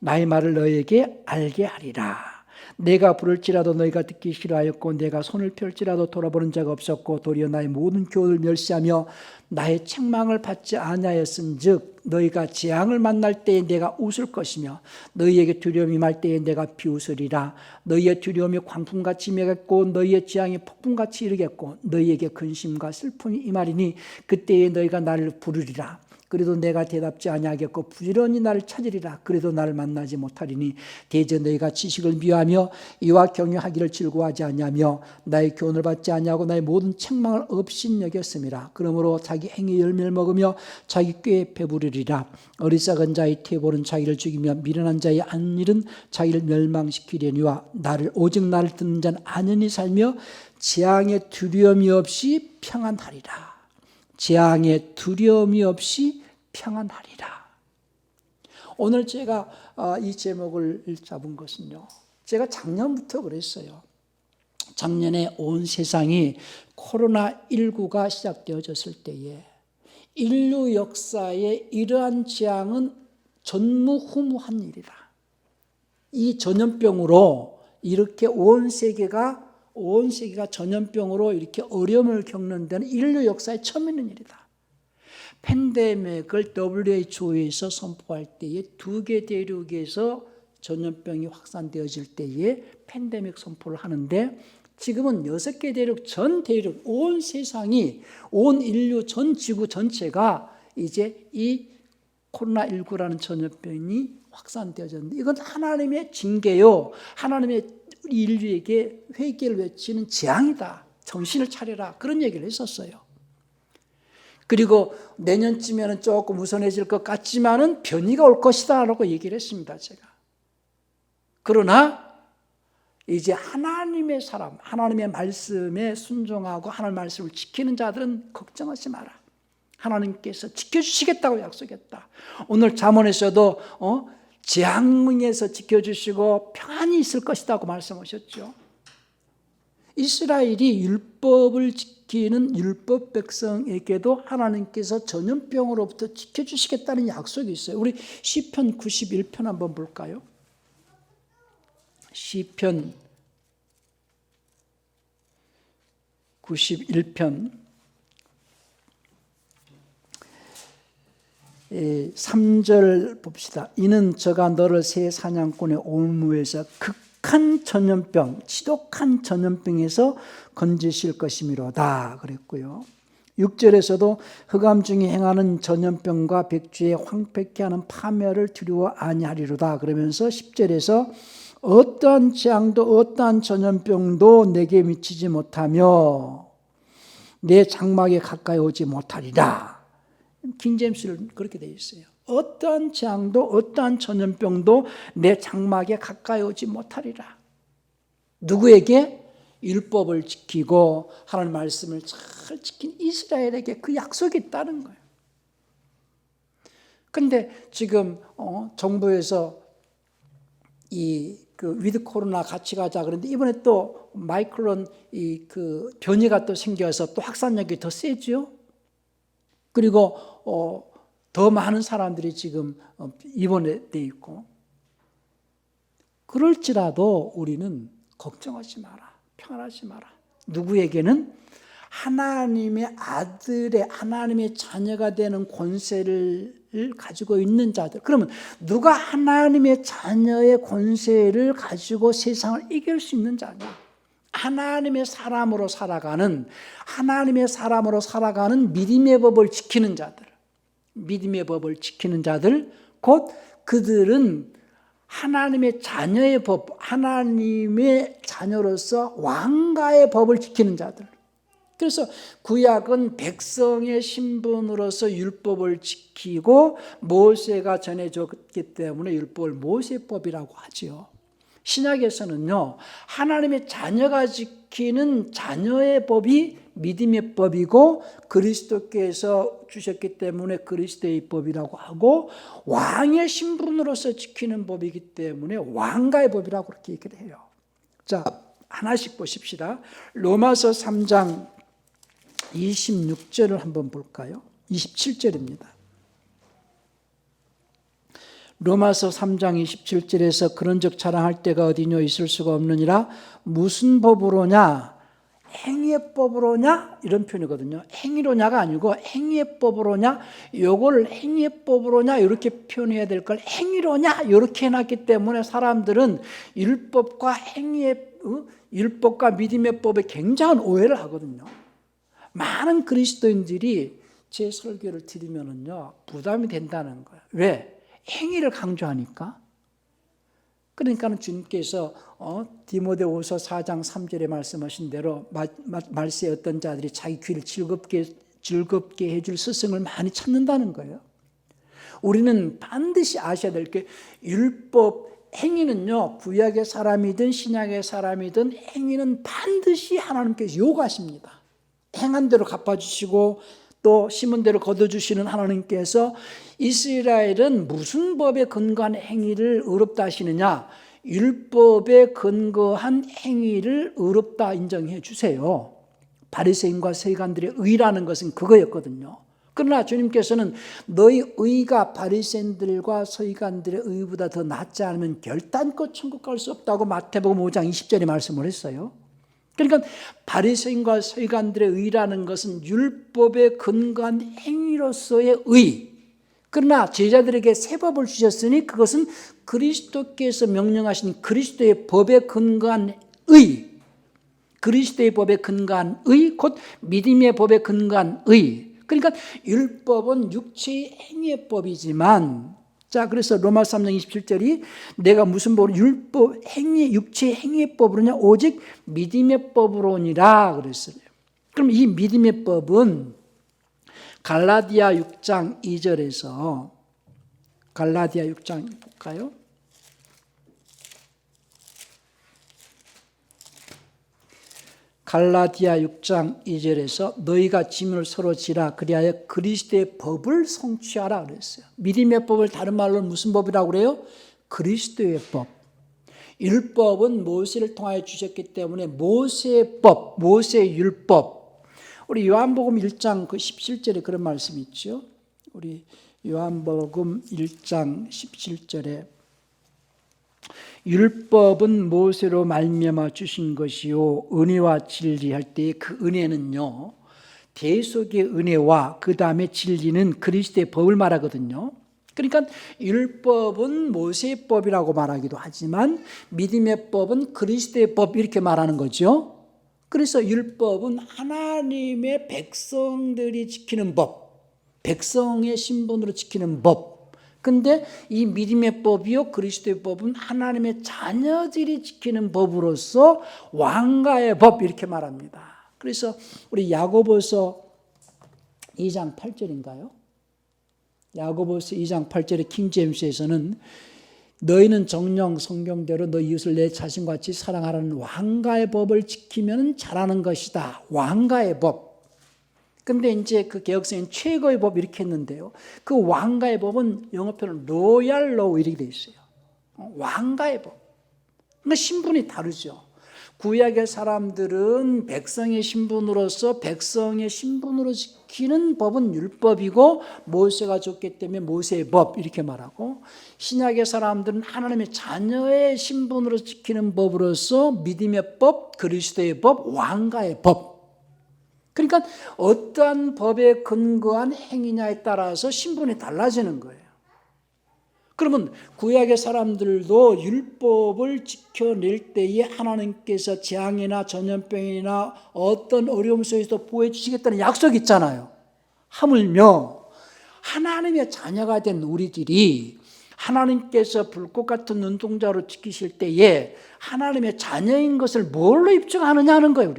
나의 말을 너희에게 알게 하리라. 내가 부를지라도 너희가 듣기 싫어하였고 내가 손을 펼지라도 돌아보는 자가 없었고 도리어 나의 모든 교훈을 멸시하며 나의 책망을 받지 아니하였은즉 너희가 재앙을 만날 때에 내가 웃을 것이며 너희에게 두려움이 임할 때에 내가 비웃으리라. 너희의 두려움이 광풍같이 임하겠고 너희의 재앙이 폭풍같이 이르겠고 너희에게 근심과 슬픔이 임하리니 그때에 너희가 나를 부르리라. 그래도 내가 대답지 아니하겠고 부지런히 나를 찾으리라. 그래도 나를 만나지 못하리니 대저 너희가 지식을 미워하며 이와 경유하기를 즐거워하지 아니하며 나의 교훈을 받지 아니하고 나의 모든 책망을 업신여겼음이라. 그러므로 자기 행위 열매를 먹으며 자기 꾀에 배부르리라. 어리석은 자의 퇴보는 자기를 죽이며 미련한 자의 안일은 자기를 멸망시키려니와 오직 나를 듣는 자는 안연히 살며 재앙의 두려움이 없이 평안하리라. 재앙의 두려움이 없이 평안하리라. 오늘 제가 이 제목을 잡은 것은요, 제가 작년부터 그랬어요. 작년에 온 세상이 코로나19가 시작되어졌을 때에 인류 역사에 이러한 재앙은 전무후무한 일이다. 이 전염병으로 이렇게 온 세계가 전염병으로 이렇게 어려움을 겪는 데는 인류 역사에 처음 있는 일이다. 팬데믹을 WHO에서 선포할 때에 2개 대륙에서 전염병이 확산되어질 때에 팬데믹 선포를 하는데, 지금은 6개 대륙, 전 대륙, 온 세상이, 온 인류 전 지구 전체가 이제 이 코로나19라는 전염병이 확산되어졌는데, 이건 하나님의 징계요, 하나님의 인류에게 회개를 외치는 재앙이다. 정신을 차려라. 그런 얘기를 했었어요. 그리고 내년쯤에는 조금 우선해질 것 같지만은 변이가 올 것이다 라고 얘기를 했습니다, 제가. 그러나 이제 하나님의 사람, 하나님의 말씀에 순종하고 하나님의 말씀을 지키는 자들은 걱정하지 마라. 하나님께서 지켜주시겠다고 약속했다. 오늘 잠언에서도 재앙에서 지켜주시고 평안이 있을 것이라고 말씀하셨죠. 이스라엘이 율법을 지키는 율법 백성에게도 하나님께서 전염병으로부터 지켜주시겠다는 약속이 있어요. 우리 시편 91편 한번 볼까요? 시편 91편 3절 봅시다. 이는 저가 너를 새 사냥꾼의 올무에서 극한 전염병, 지독한 전염병에서 건지실 것이미로다 그랬고요. 6절에서도 흑암 중에 행하는 전염병과 백주의 황폐케 하는 파멸을 두려워 아니하리로다 그러면서 10절에서 어떠한 재앙도 어떠한 전염병도 내게 미치지 못하며 내 장막에 가까이 오지 못하리라. 킹제임스는 그렇게 되어 있어요. 어떠한 재앙도 어떠한 전염병도 내 장막에 가까이 오지 못하리라. 누구에게? 율법을 지키고 하나님 말씀을 잘 지킨 이스라엘에게 그 약속이 있다는 거예요. 그런데 지금 정부에서 그 위드 코로나 같이 가자 그런데 이번에 또 마이크론 그 변이가 또 생겨서 또 확산력이 더 세죠. 그리고 더 많은 사람들이 지금 입원돼 있고, 그럴지라도 우리는 걱정하지 마라, 평안하지 마라. 누구에게는? 하나님의 아들의, 하나님의 자녀가 되는 권세를 가지고 있는 자들. 그러면 누가 하나님의 자녀의 권세를 가지고 세상을 이길 수 있는 자냐? 하나님의 사람으로 살아가는 믿음의 법을 지키는 자들. 믿음의 법을 지키는 자들, 곧 그들은 하나님의 자녀의 법, 하나님의 자녀로서 왕가의 법을 지키는 자들. 그래서 구약은 백성의 신분으로서 율법을 지키고 모세가 전해줬기 때문에 율법을 모세법이라고 하지요. 신약에서는요, 하나님의 자녀가 지키는 자녀의 법이 믿음의 법이고 그리스도께서 주셨기 때문에 그리스도의 법이라고 하고, 왕의 신분으로서 지키는 법이기 때문에 왕가의 법이라고 그렇게 얘기를 해요. 자, 하나씩 보십시다. 로마서 3장 26절을 한번 볼까요? 27절입니다. 로마서 3장 27절에서 그런즉 자랑할 때가 어디뇨 있을 수가 없느니라. 무슨 법으로냐? 행위의 법으로냐? 이런 표현이거든요. 행위로냐가 아니고 행위의 법으로냐? 요걸 행위의 법으로냐? 이렇게 표현해야 될 걸 행위로냐? 이렇게 해놨기 때문에 사람들은 율법과 믿음의 법에 굉장한 오해를 하거든요. 많은 그리스도인들이 제 설교를 들으면은요, 부담이 된다는 거예요. 왜? 행위를 강조하니까. 그러니까 주님께서 디모데후서 4장 3절에 말씀하신 대로 말세에 어떤 자들이 자기 귀를 즐겁게 해줄 스승을 많이 찾는다는 거예요. 우리는 반드시 아셔야 될 게, 율법 행위는요, 구약의 사람이든 신약의 사람이든 행위는 반드시 하나님께서 요구하십니다. 행한 대로 갚아주시고 또 심은 대로 거둬주시는 하나님께서 이스라엘은 무슨 법에 근거한 행위를 의롭다 하시느냐? 율법에 근거한 행위를 의롭다 인정해 주세요. 바리새인과 서기관들의 의라는 것은 그거였거든요. 그러나 주님께서는 너희 의가 바리새인들과 서기관들의 의보다 더 낫지 않으면 결단코 천국 갈 수 없다고 마태복음 5장 20절에 말씀을 했어요. 그러니까 바리새인과 서기관들의 의라는 것은 율법에 근거한 행위로서의 의. 그러나 제자들에게 새 법을 주셨으니 그것은 그리스도께서 명령하신 그리스도의 법에 근거한 의. 그리스도의 법에 근거한 의, 곧 믿음의 법에 근거한 의. 그러니까 율법은 육체의 행위의 법이지만, 자, 그래서 로마서 3장 27절이 내가 무슨 법으로 율법 행위 육체의 행위의 법으로냐 오직 믿음의 법으로니라 그랬어요. 그럼 이 믿음의 법은 갈라디아 6장 2절에서 갈라디아 6장 볼까요? 갈라디아 6장 2절에서 너희가 짐을 서로 지라 그리하여 그리스도의 법을 성취하라 그랬어요. 믿음의 법을 다른 말로 무슨 법이라고 그래요? 그리스도의 법. 율법은 모세를 통하여 주셨기 때문에 모세의 법, 모세의 율법. 우리 요한복음 1장 그 17절에 그런 말씀이 있죠. 우리 요한복음 1장 17절에 율법은 모세로 말미암아 주신 것이요 은혜와 진리 할 때 그 은혜는요 대속의 은혜와 그 다음에 진리는 그리스도의 법을 말하거든요. 그러니까 율법은 모세의 법이라고 말하기도 하지만 믿음의 법은 그리스도의 법 이렇게 말하는 거죠. 그래서 율법은 하나님의 백성들이 지키는 법, 백성의 신분으로 지키는 법. 근데 이 믿음의 법이요 그리스도의 법은 하나님의 자녀들이 지키는 법으로서 왕가의 법 이렇게 말합니다. 그래서 우리 야고보서 2장 8절인가요? 야고보서 2장 8절의 킹제임스에서는 너희는 정령 성경대로 너희 이웃을 내 자신같이 사랑하라는 왕가의 법을 지키면 잘하는 것이다. 왕가의 법. 근데 이제 그 개혁성인 최고의 법 이렇게 했는데요. 그 왕가의 법은 영어표는 로얄 로우 이렇게 돼 있어요. 왕가의 법. 그러니까 신분이 다르죠. 구약의 사람들은 백성의 신분으로서 백성의 신분으로 지키는 법은 율법이고 모세가 줬기 때문에 모세의 법 이렇게 말하고 신약의 사람들은 하나님의 자녀의 신분으로 지키는 법으로서 믿음의 법, 그리스도의 법, 왕가의 법. 그러니까 어떠한 법에 근거한 행위냐에 따라서 신분이 달라지는 거예요. 그러면 구약의 사람들도 율법을 지켜낼 때에 하나님께서 재앙이나 전염병이나 어떤 어려움 속에서도 보호해 주시겠다는 약속이 있잖아요. 하물며 하나님의 자녀가 된 우리들이 하나님께서 불꽃 같은 눈동자로 지키실 때에 하나님의 자녀인 것을 뭘로 입증하느냐 하는 거예요.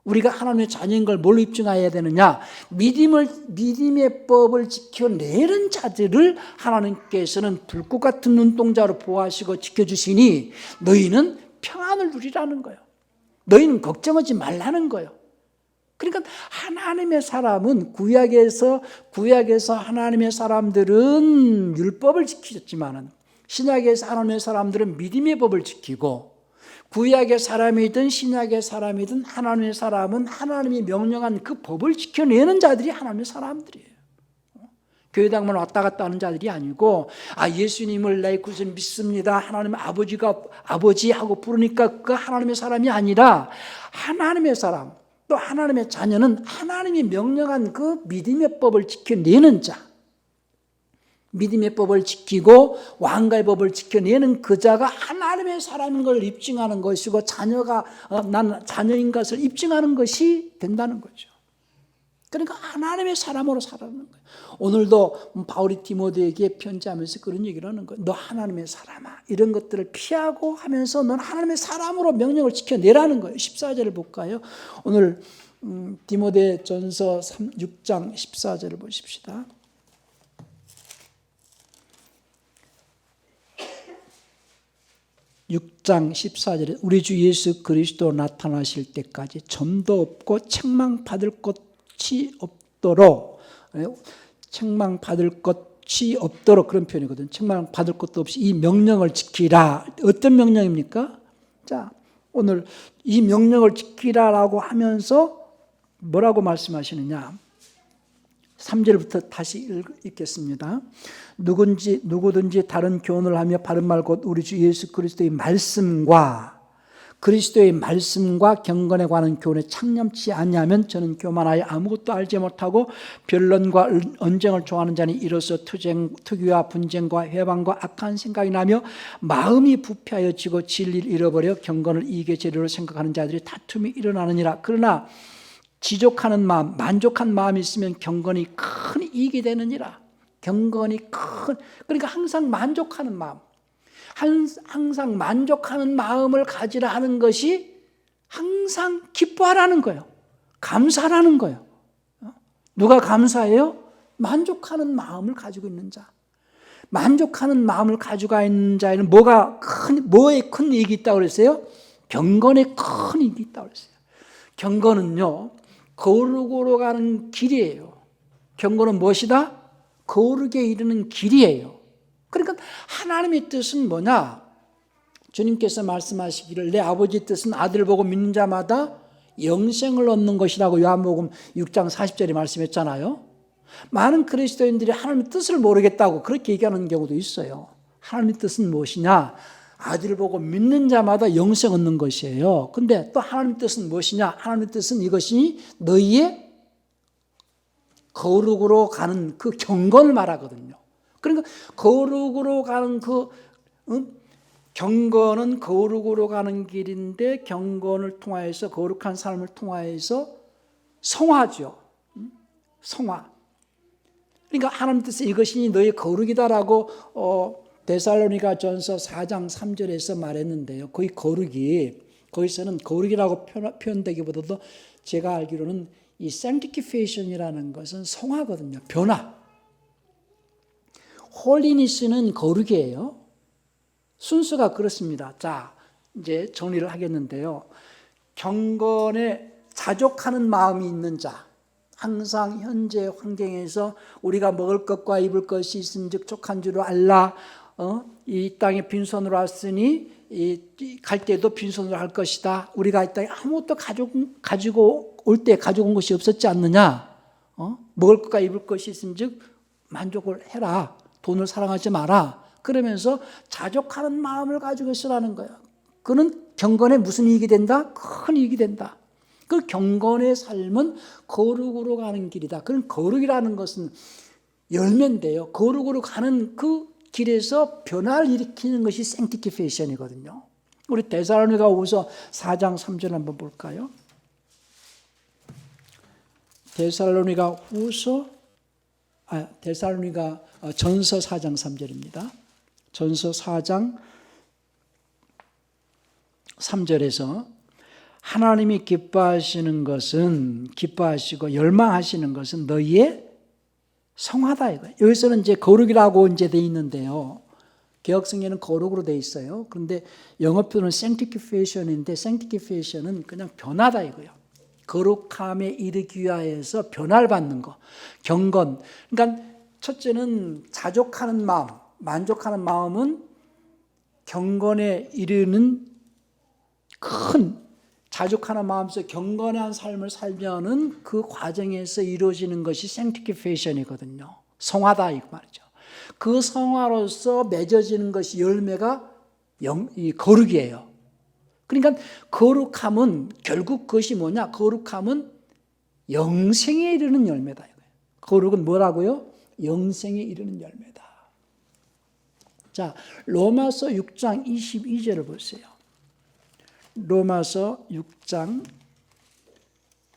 우리가 하나님의 자녀인 걸 뭘로 입증해야 되느냐? 믿음의 법을 지켜내는 자들을 하나님께서는 불꽃 같은 눈동자로 보호하시고 지켜주시니 너희는 평안을 누리라는 거예요. 너희는 걱정하지 말라는 거예요. 그러니까 하나님의 사람은 구약에서 하나님의 사람들은 율법을 지키셨지만은 신약에서 하나님의 사람들은 믿음의 법을 지키고 구약의 사람이든 신약의 사람이든 하나님의 사람은 하나님이 명령한 그 법을 지켜내는 자들이 하나님의 사람들이에요. 교회당만 왔다 갔다 하는 자들이 아니고 예수님을 내 구주로 믿습니다. 하나님 아버지하고 부르니까 그 하나님의 사람이 아니라 하나님의 사람 또 하나님의 자녀는 하나님이 명령한 그 믿음의 법을 지켜내는 자. 믿음의 법을 지키고 왕가의 법을 지켜내는 그 자가 하나님의 사람인 걸 입증하는 것이고 난 자녀인 것을 입증하는 것이 된다는 거죠. 그러니까 하나님의 사람으로 살아가는 거예요. 오늘도 바울이 디모데에게 편지하면서 그런 얘기를 하는 거예요. 너 하나님의 사람아. 이런 것들을 피하고 하면서 넌 하나님의 사람으로 명령을 지켜내라는 거예요. 14절을 볼까요? 오늘 디모데 전서 6장 14절을 보십시다. 6장 14절에 우리 주 예수 그리스도 나타나실 때까지 점도 없고 책망받을 것이 없도록 그런 표현이거든요. 책망받을 것도 없이 이 명령을 지키라. 어떤 명령입니까? 자, 오늘 이 명령을 지키라라고 하면서 뭐라고 말씀하시느냐? 3절부터 다시 읽겠습니다. 누구든지 다른 교훈을 하며 바른 말 곧 우리 주 예수 그리스도의 말씀과 경건에 관한 교훈에 창념치 아니하면 저는 교만하여 아무것도 알지 못하고 변론과 언쟁을 좋아하는 자니 이로써 투기와 분쟁과 회방과 악한 생각이 나며 마음이 부패하여지고 진리를 잃어버려 경건을 이익의 재료로 생각하는 자들이 다툼이 일어나느니라. 그러나 지족하는 마음, 만족한 마음이 있으면 경건이 큰 이익이 되느니라. 그러니까 항상 만족하는 마음, 항상 만족하는 마음을 가지라 하는 것이 항상 기뻐하라는 거예요. 감사라는 거예요. 누가 감사해요? 만족하는 마음을 가지고 있는 자. 만족하는 마음을 가지고 있는 자에는 뭐에 큰 이익이 있다고 그랬어요? 경건에 큰 이익이 있다고 그랬어요. 경건은요, 거룩으로 가는 길이에요. 경건은 무엇이다? 거룩에 이르는 길이에요. 그러니까 하나님의 뜻은 뭐냐? 주님께서 말씀하시기를 내 아버지의 뜻은 아들 보고 믿는 자마다 영생을 얻는 것이라고 요한복음 6장 40절에 말씀했잖아요. 많은 그리스도인들이 하나님의 뜻을 모르겠다고 그렇게 얘기하는 경우도 있어요. 하나님의 뜻은 무엇이냐? 아들 보고 믿는 자마다 영생 얻는 것이에요. 근데 또 하나님의 뜻은 무엇이냐? 하나님의 뜻은 이것이 너희의 거룩으로 가는 그 경건을 말하거든요. 그러니까 거룩으로 가는 경건은 거룩으로 가는 길인데 경건을 통하여서 거룩한 삶을 통하여서 성화죠. 성화. 그러니까 하나님 뜻은 이것이 너희 거룩이다라고 데살로니가 전서 4장 3절에서 말했는데요. 거기서는 거룩이라고 표현되기보다도 제가 알기로는 이 sanctification이라는 것은 성화거든요. 변화. 홀리니스는 거룩이에요. 순서가 그렇습니다. 자, 이제 정리를 하겠는데요. 경건에 자족하는 마음이 있는 자, 항상 현재 환경에서 우리가 먹을 것과 입을 것이 있은즉 족한 줄을 알라. 이 땅에 빈손으로 왔으니 갈 때도 빈손으로 할 것이다. 우리가 이 땅에 아무것도 가지고 올 때 가져온 것이 없었지 않느냐. 먹을 것과 입을 것이 있은즉 만족을 해라. 돈을 사랑하지 마라. 그러면서 자족하는 마음을 가지고 있으라는 거예요. 그는 경건에 무슨 이익이 된다? 큰 이익이 된다. 그 경건의 삶은 거룩으로 가는 길이다. 그런 거룩이라는 것은 열매인데요. 거룩으로 가는 그 길에서 변화를 일으키는 것이 sanctification이거든요. 우리 데살로니가후서 4장 3절 한번 볼까요? 데살로니가 전서 4장 3절입니다. 전서 4장 3절에서 하나님이 기뻐하시고 열망하시는 것은 너희의 성화다 이거예요. 여기서는 이제 거룩이라고 이제 돼 있는데요. 개혁성경에는 거룩으로 돼 있어요. 그런데 영어 표현은 sanctification인데 sanctification은 그냥 변화다 이거예요. 거룩함에 이르기 위하여서 변화를 받는 거. 경건. 그러니까 첫째는 자족하는 마음, 만족하는 마음은 경건에 이르는 자족하는 마음에서 경건한 삶을 살면은 그 과정에서 이루어지는 것이 sanctification이거든요. 성화다 이 말이죠. 그 성화로서 맺어지는 것이 열매가 거룩이에요. 그러니까 거룩함은 결국 그것이 뭐냐? 거룩함은 영생에 이르는 열매다 이거예요. 거룩은 뭐라고요? 영생에 이르는 열매다. 자, 로마서 6장 22절을 보세요. 로마서 6장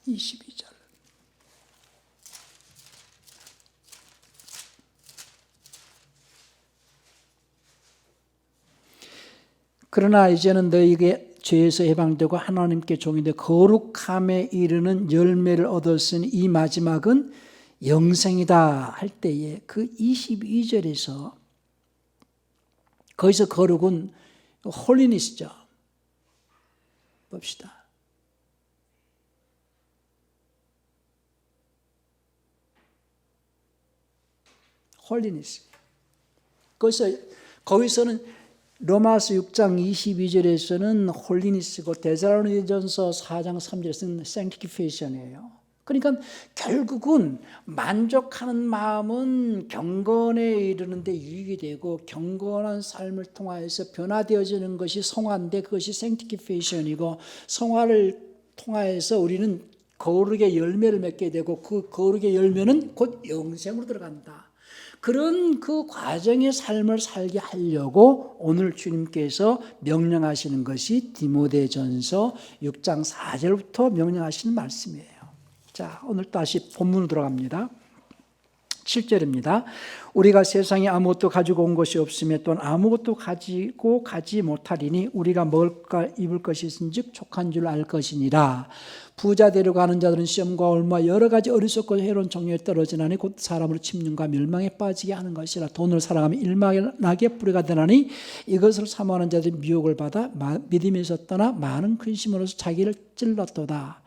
22절. 그러나 이제는 너희에게 죄에서 해방되고 하나님께 종이 거룩함에 이르는 열매를 얻었으니 이 마지막은 영생이다 할 때에 그 22절에서 거기서 거룩은 홀리니스죠. 봅시다. 홀리니스. 거기서는 로마서 6장 22절에서는 홀리니스고 데살로니가전서 4장 3절에서는 sanctification이에요. 그러니까 결국은 만족하는 마음은 경건에 이르는데 유익이 되고, 경건한 삶을 통하여서 변화되어지는 것이 성화인데 그것이 sanctification이고, 성화를 통하여서 우리는 거룩의 열매를 맺게 되고, 그 거룩의 열매는 곧 영생으로 들어간다. 그런 그 과정의 삶을 살게 하려고 오늘 주님께서 명령하시는 것이 디모데전서 6장 4절부터 명령하시는 말씀이에요. 자, 오늘 다시 본문으로 들어갑니다. 7절입니다. 우리가 세상에 아무것도 가지고 온 것이 없으며 또는 아무것도 가지고 가지 못하리니 우리가 먹을까 입을 것이 있은즉 족한 줄 알 것이니라. 부자 되려고 하는 자들은 시험과 올무와 여러 가지 어리석고 해로운 종류에 떨어지나니 곧 사람으로 침륜과 멸망에 빠지게 하는 것이라. 돈을 사랑하면 일망하게 뿌리가 되나니 이것을 사모하는 자들이 미혹을 받아 믿음에서 떠나 많은 근심으로서 자기를 찔렀도다.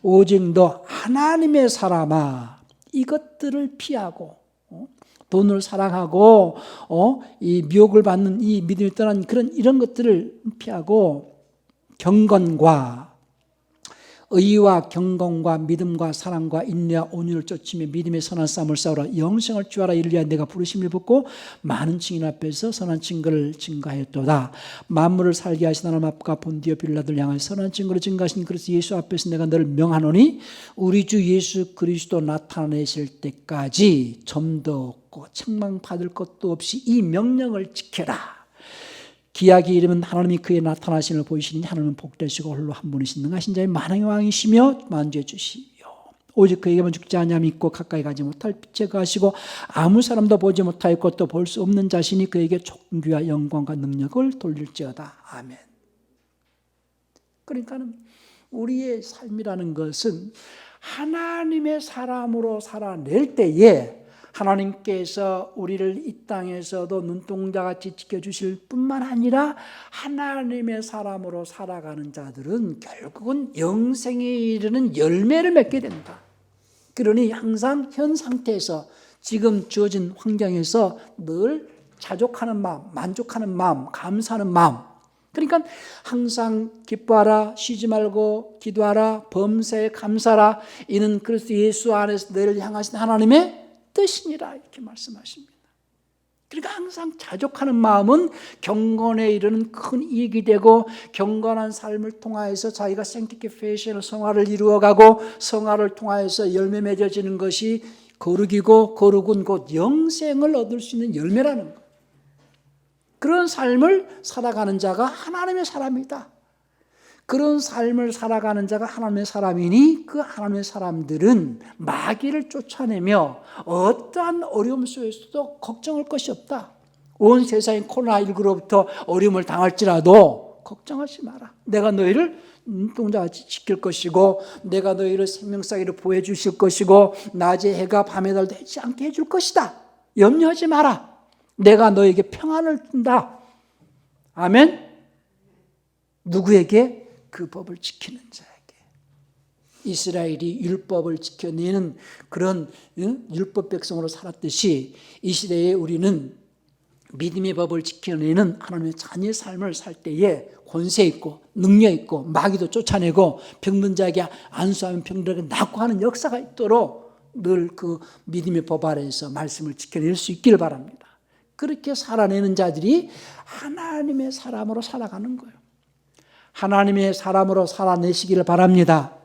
오직 너 하나님의 사람아, 이것들을 피하고 돈을 사랑하고 이 미혹을 받는 이 믿음이 떠난 이런 것들을 피하고 경건과 의와 경건과 믿음과 사랑과 인내와 온유를 쫓으며 믿음의 선한 싸움을 싸우라. 영생을 주하라. 이를 위하여 내가 부르심을 받고 많은 증인 앞에서 선한 증거를 증가하였도다. 만물을 살게 하신 하나님 앞과 본디오 빌라들 향하여 선한 증거를 증가하신 그리스도 예수 앞에서 내가 너를 명하노니 우리 주 예수 그리스도 나타내실 때까지 점도 없고 책망받을 것도 없이 이 명령을 지켜라. 기약이 이르면 하나님이 그의 나타나심을 보이시니 하나님은 복되시고 홀로 한 분이신 능하신 자의 만왕의 왕이시며 만주해 주시며 오직 그에게만 죽지 않냐 믿고 가까이 가지 못할 빛에 거하시고 아무 사람도 보지 못하였고 또 볼 수 없는 자신이 그에게 존귀와 영광과 능력을 돌릴지어다. 아멘. 그러니까 우리의 삶이라는 것은 하나님의 사람으로 살아낼 때에 하나님께서 우리를 이 땅에서도 눈동자같이 지켜주실 뿐만 아니라 하나님의 사람으로 살아가는 자들은 결국은 영생에 이르는 열매를 맺게 된다. 그러니 항상 현 상태에서 지금 주어진 환경에서 늘 자족하는 마음, 만족하는 마음, 감사하는 마음, 그러니까 항상 기뻐하라, 쉬지 말고 기도하라, 범사에 감사하라. 이는 그리스도 예수 안에서 너를 향하신 하나님의 뜻이니라 이렇게 말씀하십니다. 그러니까 항상 자족하는 마음은 경건에 이르는 큰 이익이 되고, 경건한 삶을 통하여서 자기가 sanctification을 성화를 이루어가고 성화를 통하여서 열매 맺어지는 것이 거룩이고, 거룩은 곧 영생을 얻을 수 있는 열매라는 것. 그런 삶을 살아가는 자가 하나님의 사람이다. 그런 삶을 살아가는 자가 하나님의 사람이니 그 하나님의 사람들은 마귀를 쫓아내며 어떠한 어려움 속에서도 걱정할 것이 없다. 온 세상이 코로나19로부터 어려움을 당할지라도 걱정하지 마라. 내가 너희를 눈동자같이 지킬 것이고 내가 너희를 생명사기로 보호해 주실 것이고 낮에 해가 밤에 달도 되지 않게 해줄 것이다. 염려하지 마라. 내가 너에게 평안을 준다. 아멘. 누구에게? 그 법을 지키는 자에게. 이스라엘이 율법을 지켜내는 그런 율법 백성으로 살았듯이 이 시대에 우리는 믿음의 법을 지켜내는 하나님의 자녀의 삶을 살 때에 권세 있고 능력 있고 마귀도 쫓아내고 병든 자에게 안수하면 병들에게 낫고 하는 역사가 있도록 늘 그 믿음의 법 아래에서 말씀을 지켜낼 수 있기를 바랍니다. 그렇게 살아내는 자들이 하나님의 사람으로 살아가는 거예요. 하나님의 사람으로 살아내시기를 바랍니다.